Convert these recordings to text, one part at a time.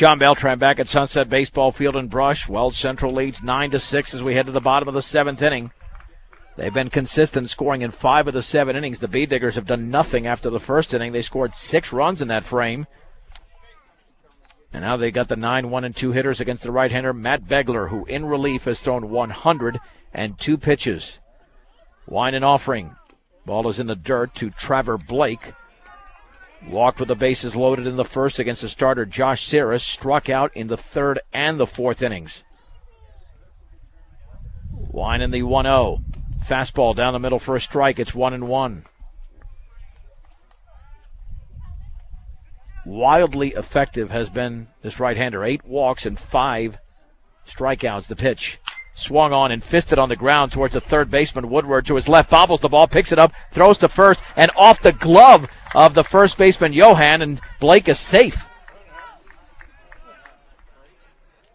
John Beltran back at Sunset Baseball Field in Brush. Weld Central leads 9-6 as we head to the bottom of the 7th inning. They've been consistent, scoring in 5 of the 7 innings. The Bee Diggers have done nothing after the first inning. They scored 6 runs in that frame. And now they got the 9-1-2 hitters against the right-hander Matt Begler, who in relief has thrown 102 pitches. Wine and offering. Ball is in the dirt to Trevor Blake. Walked with the bases loaded in the first against the starter Josh Saris. Struck out in the 3rd and the 4th innings. Wine in the 1-0. Fastball down the middle for a strike. It's 1-1. Wildly effective has been this right-hander. 8 walks and 5 strikeouts. The pitch swung on and fisted on the ground towards the third baseman Woodward. To his left, bobbles the ball, picks it up, throws to first, and off the glove of the first baseman Johan, and Blake is safe.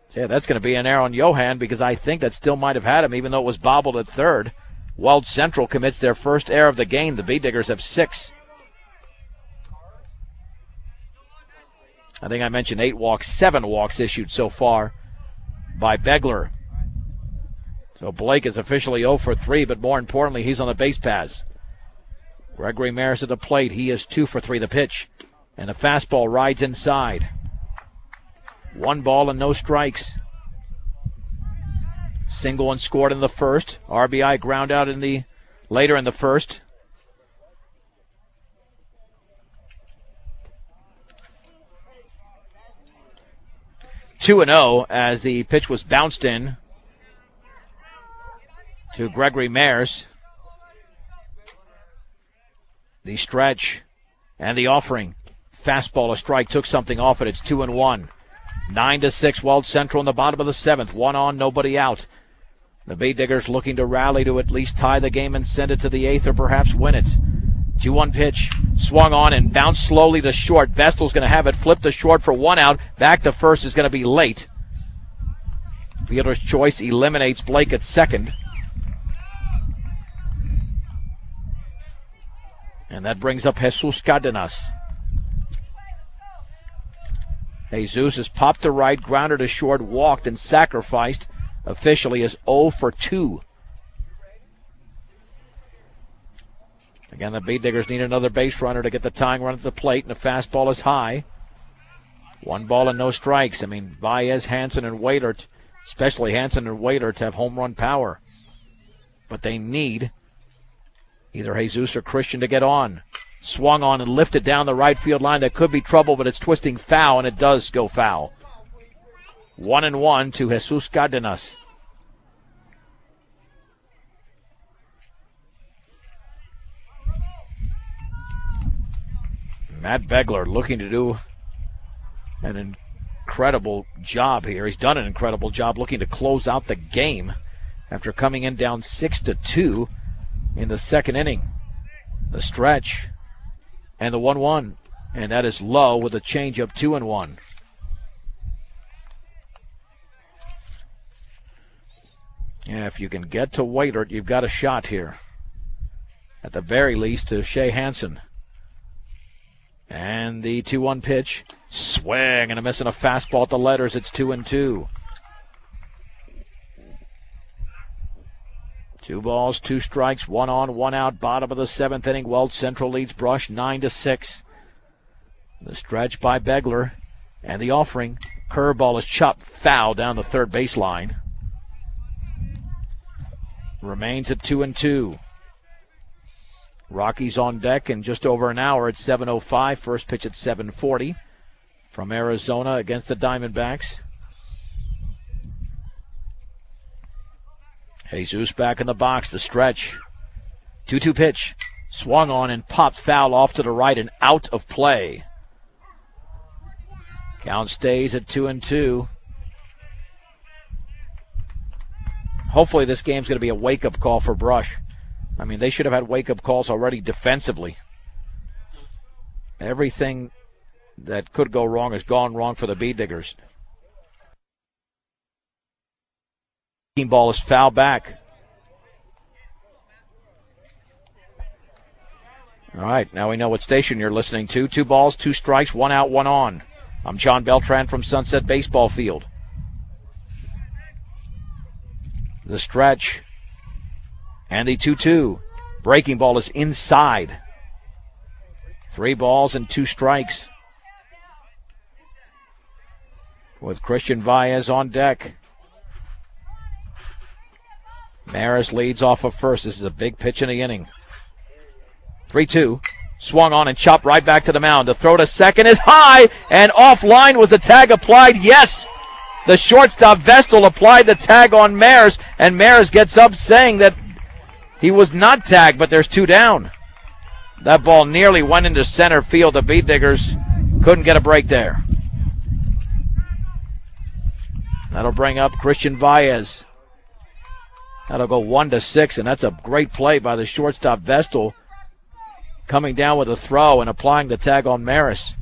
So yeah, that's going to be an error on Johan, because I think that still might have had him, even though it was bobbled at third. Weld Central commits their first error of the game. The Bee Diggers have 6. I think I mentioned 8 walks, 7 walks issued so far by Begler. So Blake is officially 0 for 3, but more importantly, he's on the base paths. Gregory Maris at the plate. He is 2 for 3. The pitch, and the fastball rides inside. 1 ball and no strikes. Single and scored in the first. RBI ground out later in the first. Two and 0 as the pitch was bounced in to Gregory Mares. The stretch and the offering. Fastball, a strike, took something off it. It's 2-1. 9-6, Weld Central in the bottom of the 7th. 1 on, nobody out. The Bee Diggers looking to rally to at least tie the game and send it to the 8th or perhaps win it. 2-1 pitch. Swung on and bounced slowly to short. Vestal's going to have it flipped to short for 1 out. Back to first is going to be late. Fielder's choice eliminates Blake at second. And that brings up Jesus Cardenas. Jesus has popped to right, grounded to short, walked and sacrificed. Officially is 0 for 2. Again, the Bee Diggers need another base runner to get the tying run at the plate, and the fastball is high. 1 ball and no strikes. I mean, Baez, Hansen, and Waitert, especially Hansen and Waitert, have home run power. But they need either Jesus or Christian to get on. Swung on and lifted down the right field line. That could be trouble, but it's twisting foul, and it does go foul. 1-1 to Jesus Cardenas. Matt Begler looking to do an incredible job here. He's done an incredible job looking to close out the game after coming in down 6-2 in the 2nd inning. The stretch and the 1-1, and that is low with a changeup. 2-1. Yeah, if you can get to Waitert, you've got a shot here. At the very least, to Shea Hansen. And the 2-1 pitch. Swing and a miss and a fastball at the letters. It's 2-2. 2 balls, 2 strikes, 1 on, 1 out. Bottom of the 7th inning. Weld Central leads Brush 9-6. The stretch by Begler and the offering. Curveball is chopped foul down the third baseline. Remains at 2-2. Rockies on deck in just over an hour at 7:05. First pitch at 7:40 from Arizona against the Diamondbacks. Jesus back in the box. The stretch. 2-2 pitch. Swung on and popped foul off to the right and out of play. Count stays at 2-2. Hopefully this game's going to be a wake-up call for Brush. I mean, they should have had wake-up calls already defensively. Everything that could go wrong has gone wrong for the Bee Diggers. Team ball is foul back. All right, now we know what station you're listening to. 2 balls, 2 strikes, 1 out, 1 on. I'm John Beltran from Sunset Baseball Field. The stretch and the 2-2. Breaking ball is inside. 3 balls and 2 strikes. With Christian Baez on deck. Maris leads off of first. This is a big pitch in the inning. 3-2. Swung on and chopped right back to the mound. The throw to second is high, and offline. Was the tag applied? Yes. The shortstop Vestal applied the tag on Maris, and Maris gets up saying that he was not tagged, but there's 2 down. That ball nearly went into center field. The Beat Diggers couldn't get a break there. That'll bring up Christian Baez. That'll go 1-6, and that's a great play by the shortstop Vestal, coming down with a throw and applying the tag on Maris.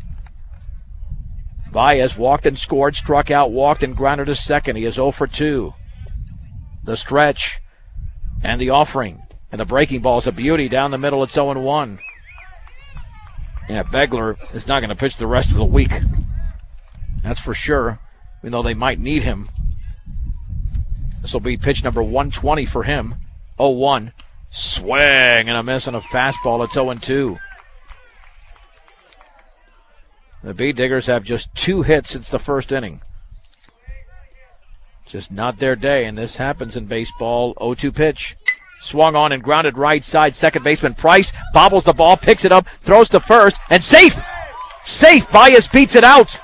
Baez walked and scored, struck out, walked, and grounded to second. He is 0 for 2. The stretch and the offering. And the breaking ball is a beauty down the middle. It's 0-1. Yeah, Begler is not going to pitch the rest of the week. That's for sure, even though they might need him. This will be pitch number 120 for him. 0-1. Swing and a miss on a fastball. It's 0-2. The Beat Diggers have just 2 hits since the first inning. Just not their day, and this happens in baseball. 0-2 pitch. Swung on and grounded right side. Second baseman Price bobbles the ball, picks it up, throws to first, and safe! Safe! Baez beats it out.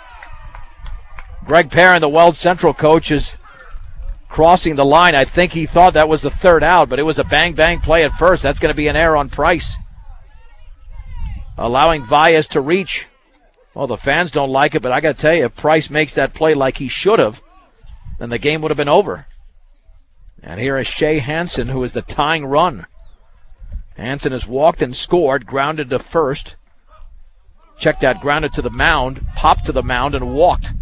Greg Perrin, the Weld Central coach, is crossing the line. I think he thought that was the 3rd out, but it was a bang-bang play at first. That's going to be an error on Price, allowing Baez to reach. Well, the fans don't like it, but I got to tell you, if Price makes that play like he should have, then the game would have been over. And here is Shea Hansen, who is the tying run. Hansen has walked and scored, grounded to first. Check that, grounded to the mound, popped to the mound, and walked.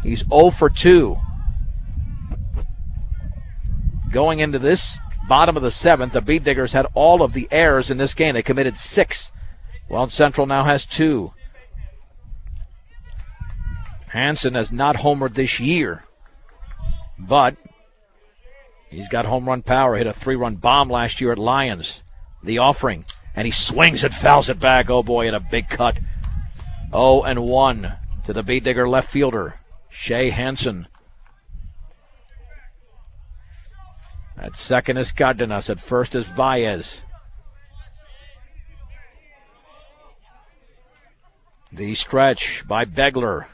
He's 0 for 2. Going into this bottom of the 7th, the Beat Diggers had all of the errors in this game. They committed 6. Weld Central now has 2. Hansen has not homered this year, but he's got home run power. Hit a 3-run bomb last year at Lions. The offering, and he swings and fouls it back. Oh boy, and a big cut. 0-1 to the Beat Digger left fielder, Shea Hansen. At second is Cardenas. At first is Baez. The stretch by Begler.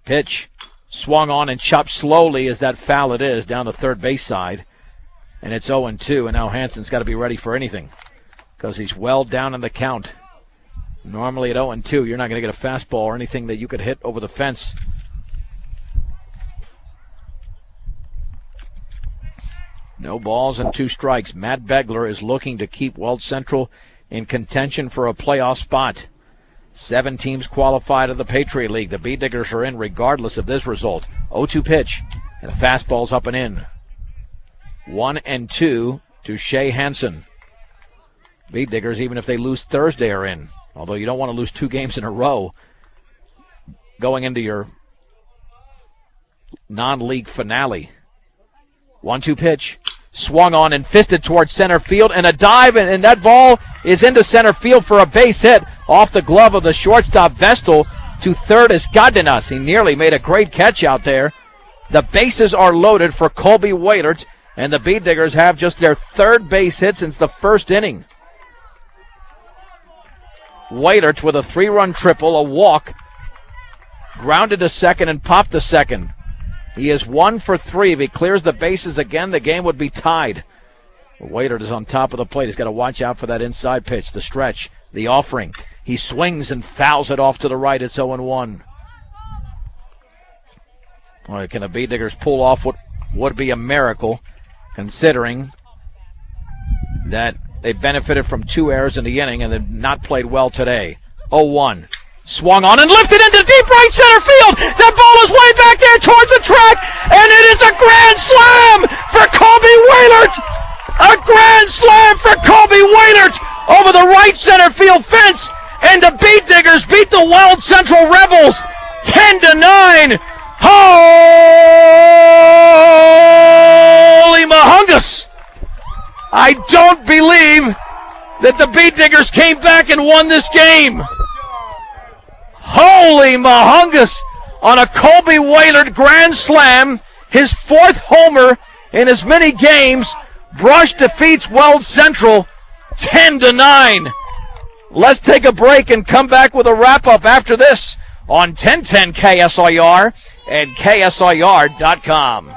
Pitch swung on and chopped slowly as that foul it is down the third base side. And it's 0-2, and now Hansen's got to be ready for anything because he's well down in the count. Normally at 0-2, you're not going to get a fastball or anything that you could hit over the fence. No balls and 2 strikes. Matt Begler is looking to keep Weld Central in contention for a playoff spot. 7 teams qualify to the Patriot League. The Beat Diggers are in regardless of this result. 0-2 pitch, and the fastball's up and in. 1-2 to Shea Hansen. Beat Diggers, even if they lose Thursday, are in. Although you don't want to lose 2 games in a row going into your non-league finale. 1-2 pitch. Swung on and fisted towards center field, and a dive, and that ball is into center field for a base hit off the glove of the shortstop Vestal. To third is Cardenas. He nearly made a great catch out there. The bases are loaded for Colby Wailert, and the Beat Diggers have just their 3rd base hit since the first inning. Wailert with a 3-run triple, a walk, grounded to second and popped to second. He is 1 for 3. If he clears the bases again, the game would be tied. Wailert is on top of the plate. He's got to watch out for that inside pitch, the stretch, the offering. He swings and fouls it off to the right. It's 0-1. Well, can the Beat Diggers pull off what would be a miracle, considering that they benefited from 2 errors in the inning and have not played well today. 0-1. Swung on and lifted into deep right center field. That ball is way back there towards the track, and it is a grand slam for Colby Wailert. A grand slam for Colby Wailert over the right center field fence, and the Beat Diggers beat the Weld Central Rebels 10 Holy mahungus! I don't believe that the Beat Diggers came back and won this game. Holy mahungus! On a Colby Waylard grand slam, his fourth homer in as many games, Brush defeats Weld Central 10-9. Let's take a break and come back with a wrap-up after this on 1010 KSIR and KSIR.com.